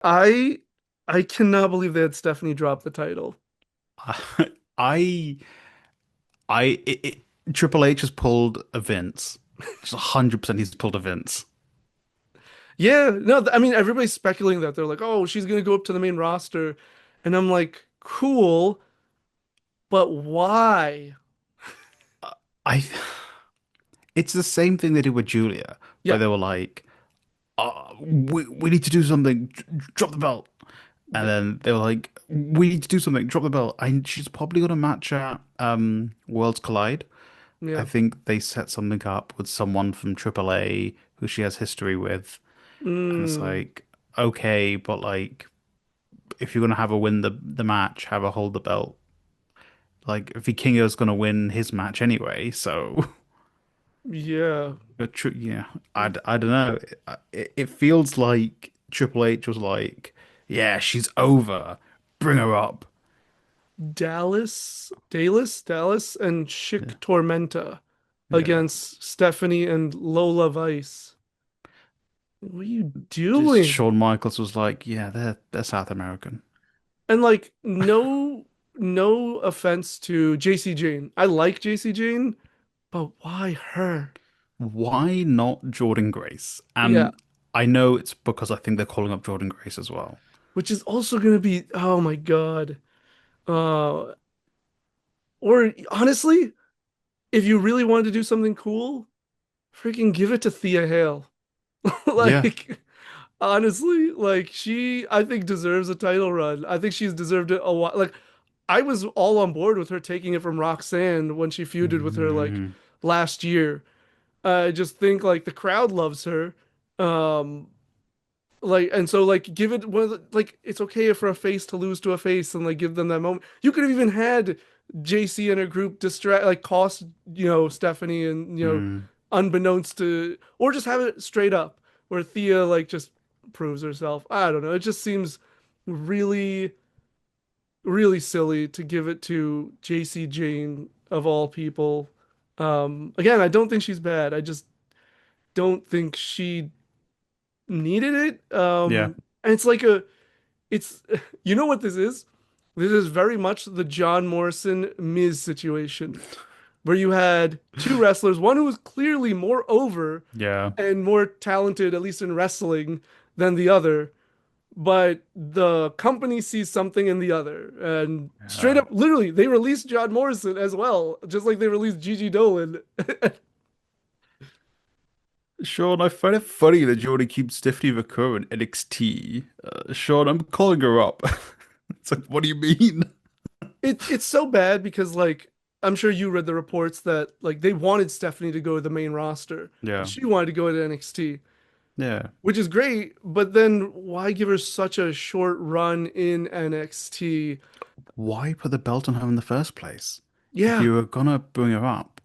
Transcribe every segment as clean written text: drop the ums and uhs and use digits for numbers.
I I cannot believe they had Stephanie drop the title. I, Triple H has pulled a Vince. Just 100% he's pulled a Vince. Yeah, no, I mean everybody's speculating that they're like, "Oh, she's gonna go up to the main roster," and I'm like, "Cool, but why?" I, it's the same thing they did with Julia, where Yeah, they were like, we need to do something, drop the belt. And yeah, then they were like, we need to do something, drop the belt. She's probably got a match at Worlds Collide. I yeah. think they set something up with someone from AAA who she has history with. And it's Mm, like, okay, but like, if you're gonna have her win the match, have her hold the belt. Like, Vikingo's gonna win his match anyway, so yeah. yeah, I don't know. It feels like Triple H was like, yeah, she's over, bring her up. Dallas, and Yeah, Chick Tormenta yeah. against Stephanie and Lola Vice. What are you Just doing? Shawn Michaels was like, yeah, they're South American. And like, no offense to JC Jane. I like JC Jane, but why her? Why not Jordan Grace? Yeah, And I know it's because I think they're calling up Jordan Grace as well. which is also gonna be, oh my God. Uh, or honestly, if you really wanted to do something cool, freaking give it to Thea Hale. Yeah. Like, honestly, like I think deserves a title run. I think she's deserved it a while. Like, I was all on board with her taking it from Roxanne when she feuded with her like Mm, last year. I just think like the crowd loves her. Um, like and so like give it one of like it's okay for a face to lose to a face and like give them that moment. You could have even had JC and her group distract like cost Stephanie and mm, unbeknownst to or just have it straight up where Thea like just proves herself. I don't know. It just seems really really silly to give it to JC Jane of all people. Again, I don't think she's bad. I just don't think she needed it. yeah. And it's like it's you know what this is? This is very much the John Morrison Miz situation, where you had two wrestlers, one who was clearly more over Yeah. and more talented, at least in wrestling, than the other, but the company sees something in the other. And straight Yeah. up, literally, they released John Morrison as well, just like they released Gigi Dolan. Sean, I find it funny that you want to keep Stephanie Vaquer in NXT. Sean, I'm calling her up. It's like, what do you mean? It's so bad because like I'm sure you read the reports that like they wanted Stephanie to go to the main roster. Yeah. She wanted to go to NXT, Yeah. which is great, but then why give her such a short run in NXT? Why put the belt on her in the first place? If Yeah. you were gonna bring her up,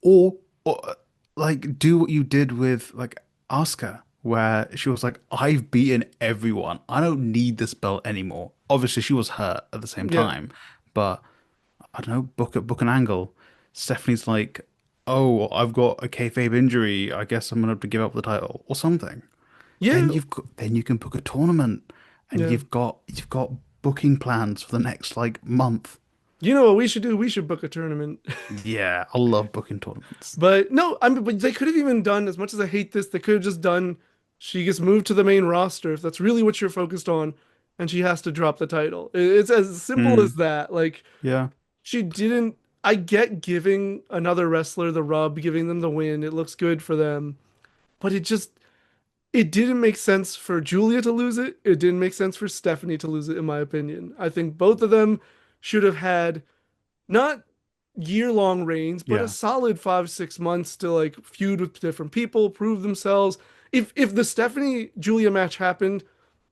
or, or like do what you did with like Asuka, where she was like, I've beaten everyone. I don't need this belt anymore. Obviously, she was hurt at the same Yeah. time, but I don't know, book an angle. Stephanie's like, oh, I've got a kayfabe injury. I guess I'm gonna have to give up the title or something. Yeah. Then you can book a tournament, and Yeah. you've got booking plans for the next like month. You know what we should do? We should book a tournament. Yeah, I love booking tournaments. But no, I mean, but they could have even done, as much as I hate this, they could have just done, she gets moved to the main roster if that's really what you're focused on, and she has to drop the title. It's as simple as Mm, that. Like, yeah, she didn't, I get giving another wrestler the rub, giving them the win. It looks good for them, but it didn't make sense for Julia to lose it. It didn't make sense for Stephanie to lose it, in my opinion. I think both of them should have had not year-long reigns, but a yeah, solid 5, 6 months to like feud with different people, prove themselves. If the Stephanie Julia match happened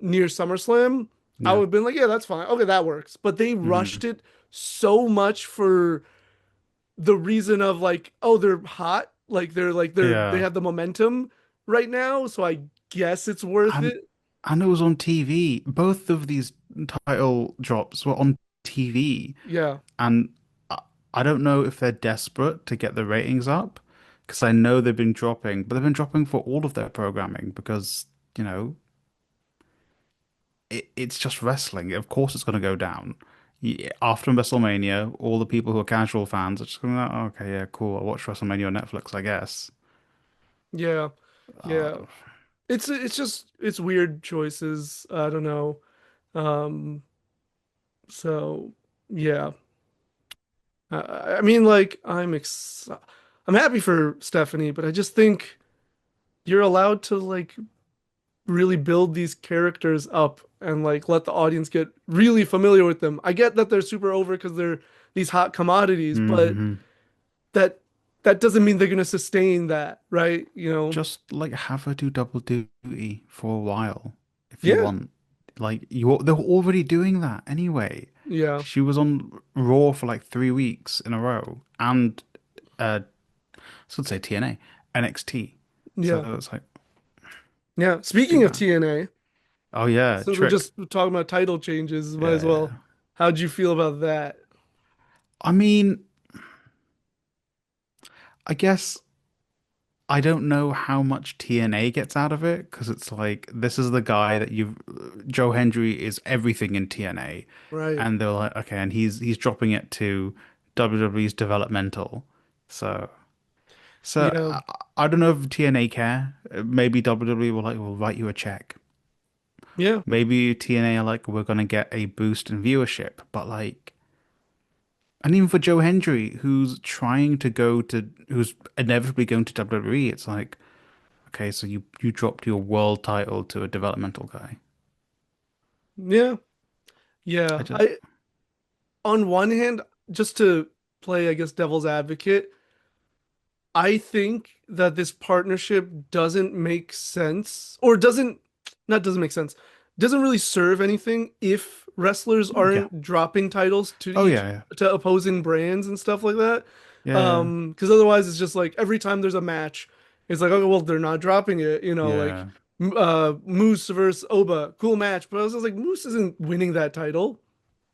near SummerSlam, I would yeah. have been like, yeah, that's fine. Okay, that works. But they rushed Mm, it so much for the reason of like, oh, they're hot, they yeah. have the momentum right now, so I guess it's worth And it. and it was on TV. Both of these title drops were on TV, Yeah. and I don't know if they're desperate to get the ratings up, because I know they've been dropping, but they've been dropping for all of their programming because, you know, it's just wrestling. Of course, it's going to go down. After WrestleMania, all the people who are casual fans are just going to, oh, okay, yeah, cool. I'll watch WrestleMania on Netflix, I guess. Yeah. Yeah. Uh, It's just it's weird choices. I don't know. Um, so yeah. I mean, like I'm happy for Stephanie, but I just think you're allowed to like really build these characters up and like let the audience get really familiar with them. I get that they're super over because they're these hot commodities, but hmm that that doesn't mean they're gonna sustain that, right? You know? Just like have her do double duty for a while if you Yeah. want. Like they're already doing that anyway. Yeah. She was on Raw for like 3 weeks in a row, and I was gonna say TNA, NXT. So Yeah. it's like Yeah. do Speaking of that. TNA, Oh yeah, since we're Trick. just talking about title changes, might as well. Yeah. How'd you feel about that? I mean, I guess I don't know how much TNA gets out of it because it's like this is the guy that you've Joe Hendry is everything in TNA, Right. and they're like, okay, and he's dropping it to WWE's developmental. So Yeah. I don't know if TNA care. Maybe WWE will write you a check. Yeah. Maybe TNA are like we're gonna get a boost in viewership, but like. And even for Joe Hendry, who's inevitably going to WWE, it's like, okay, so you dropped your world title to a developmental guy. Yeah. Yeah. I just, I on one hand, just to play, I guess, devil's advocate, I think that this partnership doesn't make sense or doesn't not doesn't make sense. Doesn't really serve anything if wrestlers yeah. aren't dropping titles to Oh each yeah, to opposing brands and stuff like that. yeah, Because otherwise it's just like every time there's a match, it's like, okay, well, they're not dropping it, like yeah. Moose versus Oba, cool match. But I was just like, Moose isn't winning that title.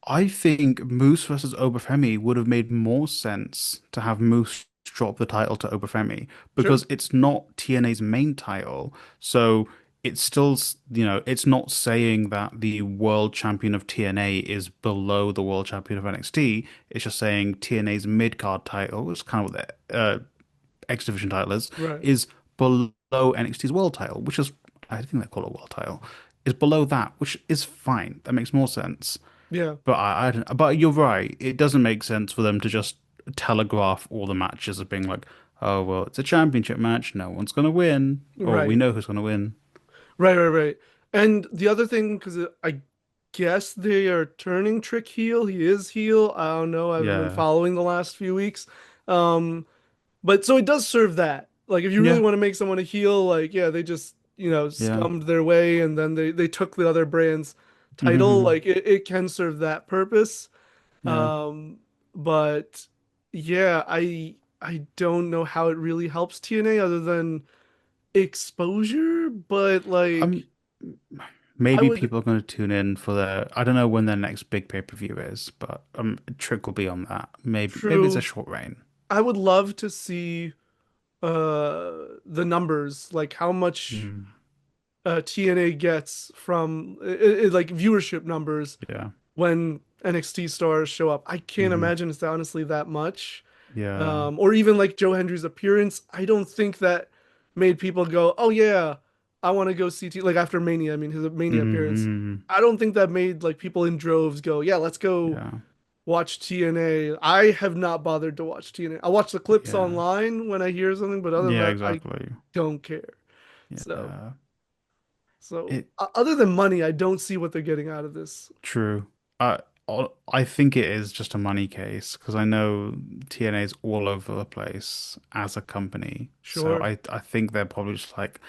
I think Moose versus Obafemi would have made more sense to have Moose drop the title to Obafemi Sure. because it's not TNA's main title. So it's still, it's not saying that the world champion of TNA is below the world champion of NXT. It's just saying TNA's mid card title, which is kind of what the X Division title Right. is below NXT's world title, which is, I think they call it world title, is below that, which is fine. That makes more sense. Yeah. But I don't, but you're right. It doesn't make sense for them to just telegraph all the matches as being like, oh, well, it's a championship match. No one's going to win. Or we Right. know who's going to win. Right, right, right. And the other thing, because I guess they are turning Trick heel. He is heel. I don't know. I haven't been Yeah. following the last few weeks. Um, but so it does serve that. Like, if you really Yeah. want to make someone a heel, like, yeah, they just, Yeah. scummed their way and then they took the other brand's title. hmm Like, it can serve that purpose. Yeah. But yeah, I don't know how it really helps TNA other than exposure, but like. Um, I maybe would people are going to tune in for I don't know when their next big pay-per-view is, but Trick will be on that. Maybe it's a True. short reign. I would love to see the numbers, like how much Mm, TNA gets from like viewership numbers yeah. when NXT stars show up. I can't hmm imagine it's honestly that much. Yeah. Or even like Joe Hendry's appearance. I don't think that made people go, "Oh yeah, I want to go see T." Like after Mania, I mean his Mania appearance. hmm I don't think that made like people in droves go, "Yeah, let's go Yeah. watch TNA." I have not bothered to watch TNA. I watch the clips Yeah. online when I hear something, but other than Yeah, that, I exactly. don't care. So, Yeah. so It other than money, I don't see what they're getting out of this. true. I I think it is just a money case because I know TNA is all over the place as a company. So Sure. I think they're probably just like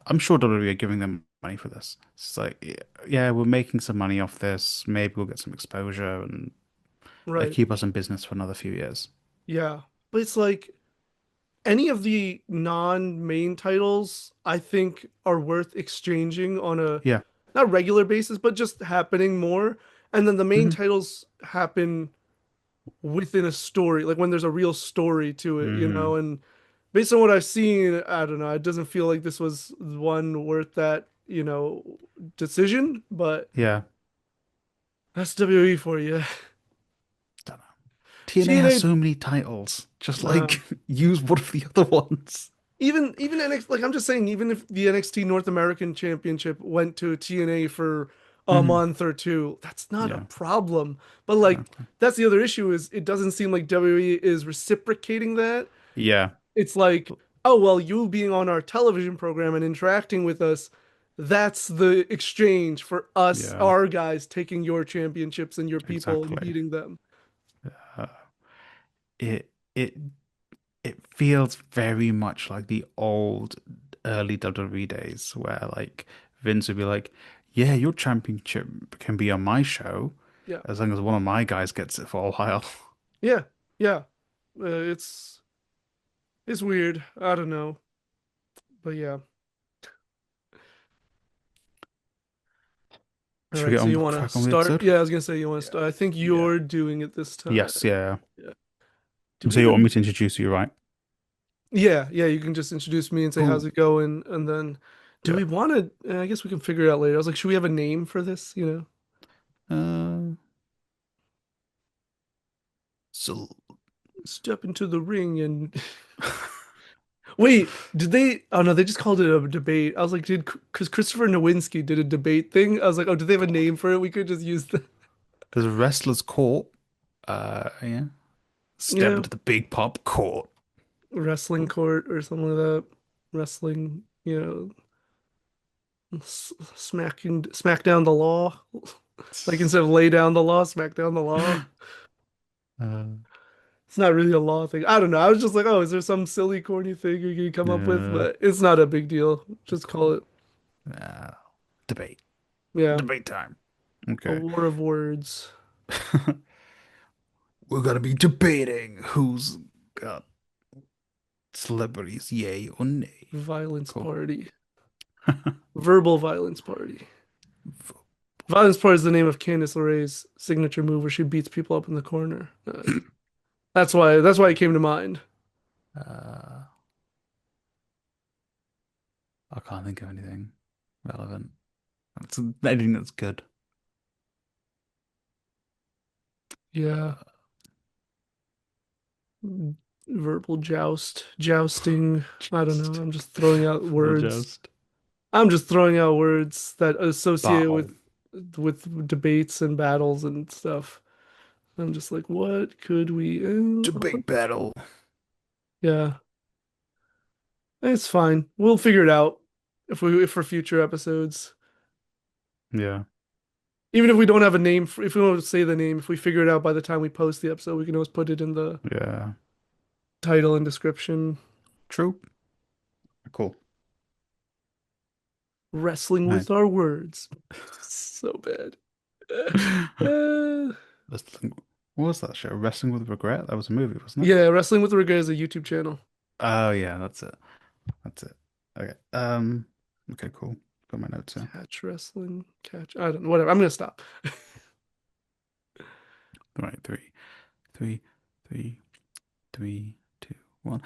I'm sure WWE are giving them money for this. It's like yeah, we're making some money off this. Maybe we'll get some exposure and Right. keep us in business for another few years. Yeah. But it's like any of the non-main titles, I think are worth exchanging on a Yeah. not regular basis, but just happening more. And then the main hmm titles happen within a story, like when there's a real story to it, hmm and based on what I've seen, I don't know, it doesn't feel like this was one worth that. decision, but Yeah. that's WWE for you. Don't know. TNA has TNA, so many titles. Just uh, like use one of the other ones. even NXT, like I'm just saying, even if the NXT North American Championship went to TNA for a Hmm. month or two, that's not a Yeah, problem. But like exactly. that's the other issue is it doesn't seem like WWE is reciprocating that. Yeah. It's like, oh well, you being on our television program and interacting with us, that's the exchange for us, Yeah, our guys taking your championships and your people and exactly. beating them. Uh, it it it feels very much like the old early WWE days where like Vince would be like, "Yeah, your championship can be on my show Yeah, as long as one of my guys gets it for a while." yeah, yeah. It's weird. I don't know, but yeah. All Should we right, get so on you with want to crack on with the start? episode? Yeah, I was gonna say you want to Yeah. start. I think Yeah. you're doing it this time. Yes, yeah. Yeah. Do we So you want even? me to introduce you, right? Yeah, yeah. You can just introduce me and say how's Cool. it going, and then do Yeah. we want to? I guess we can figure it out later. I was like, should we have a name for this? Uh, so Step into the ring and wait, did they? Oh no, they just called it a debate. I was like, did because Christopher Nowinski did a debate thing? I was like, oh, did they have a God. name for it? We could just use the There's a wrestler's court. Yeah. Step yeah into the big pop court. wrestling court or something like that. Wrestling, smack down the law. Like instead of lay down the law, smack down the law. Uh, It's not really a law thing. I don't know. I was just like, oh, is there some silly, corny thing you can come up with? uh, But it's not a big deal. Just call it, uh, debate. yeah, Debate time. a Okay. war of words, We're gonna be debating who's got celebrities, yay or nay. violence Cool. party, verbal violence party. Violence party is the name of Candice LeRae's signature move where she beats people up in the corner. That's why it came to mind. Uh, I can't think of anything relevant. That's anything that's good. Yeah. Uh, Verbal jousting. I don't know. just I'm just throwing out verbal words. joust. I'm just throwing out words that associate Battle. with debates and battles and stuff. I'm just like, what could we? Debate battle. Yeah, it's fine. We'll figure it out if for future episodes. Yeah. Even if we don't have a name, if we don't say the name, if we figure it out by the time we post the episode, we can always put it in the Yeah. title and description. True. Cool. Wrestling Right. with our words. So bad. Uh, Wrestling. What was that show? Wrestling with Regret? That was a movie, wasn't it? yeah, Wrestling with Regret is a YouTube channel. Oh yeah, that's it. That's it. Okay. Okay, cool. Got my notes here. Catch wrestling, catch. I don't know. Whatever. I'm gonna stop. Right, three, three, three, three, two, one.